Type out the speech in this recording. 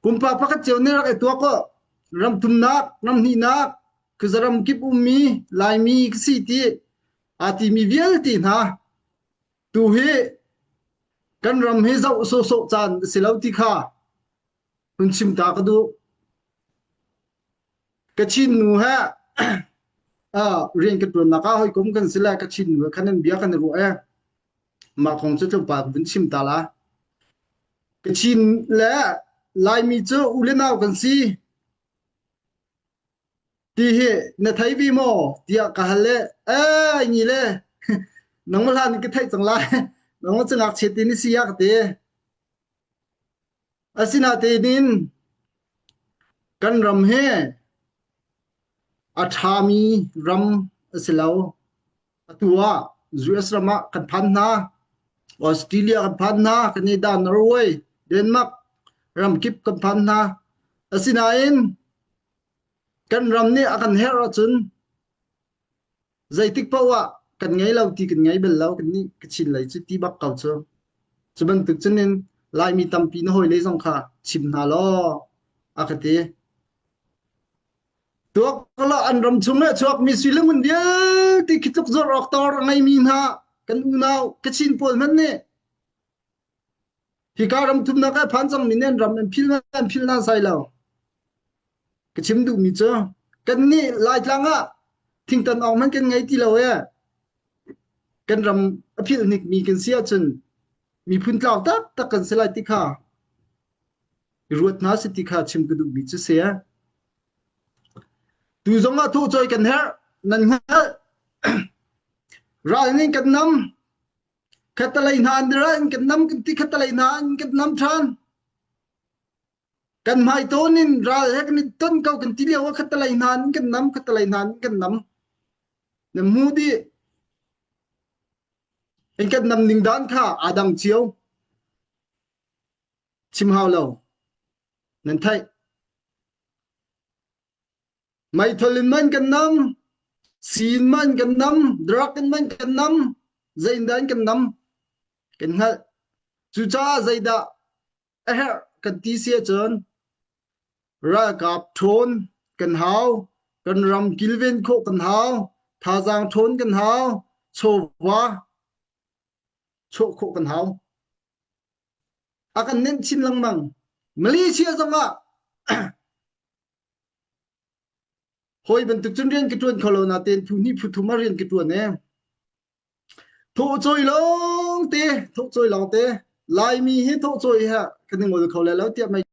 kumpa pakat chiu ne rak etua ko ram tum nak nam ni nak kuzaram kip ummi lai mi si ti ati mi vial ti na tu hi kan ram he zau so so chan silau ti kha hun chim ta ka du ka chin nu ha riêng cái tuần nào cả hơi cũng cần sẽ là cái chuyện vừa khả năng biết cái này rồi mà không cho cho bà vẫn chim ta là cái chuyện là lại mi cho u lên nào cần si thì hệ nó thấy vi mô thì cả lệ nhỉ lệ nó mà làm cái thấy chẳng lại nó mà chẳng ngạc chết tin si cái thế xin à thế nên cần ram he athami ram asilau atua US rama kan phan na Australia kan phan na Canada Norway Denmark ram kip kan phan na asinain kan ram ni akan hera chun zai tik pawa kan ngai lau ti kan ngai bel lau kan ni kachin lai chu ti bak kau chu chuban tuk chunin lai mi tampi na hoi le jong kha chim na lo akate tuak kala an ram chunga chuak mi silang mun dia ti khituk zor oktor ngai mi na kan unau kachin pol man ne hi ka ram tum na ka phan chang min nen ram en phil na sai lo kachim du mi cho kan ni lai tlanga thing tan ong man kan ngai ti lo ya kan ram phil nik mi kan sia chun mi phun tlaw tak kan selai ti kha ruat na si ti kha chim du mi chu se ya tu zonga thu choi kan her nan ha ra ni kan nam khatalai nan ra kan nam kan ti khatalai nan kan nam than kan mai tonin ra hek ni ton kau kan ti lewa khatalai nan kan nam na mudi en kan nam ning dan kha adang chiu chim hao lo nan thai mai tholin man kan nam sin man kan nam draken man kan nam zain dan kan nam kan ha chu cha zaida her kan ti sia chon ra kap thon kan hau kan ram kilven kho kan hau tha jang thon kan hau cho wa cho kho kan hau akan nen chin lang mang Malaysia zonga hoi ben tuk chun rian ki tuan kolona ten thu ni phu thuma rian ki tuan ne tho choi long te lai mi he tho choi ha kan ngol khol la lo tiap mai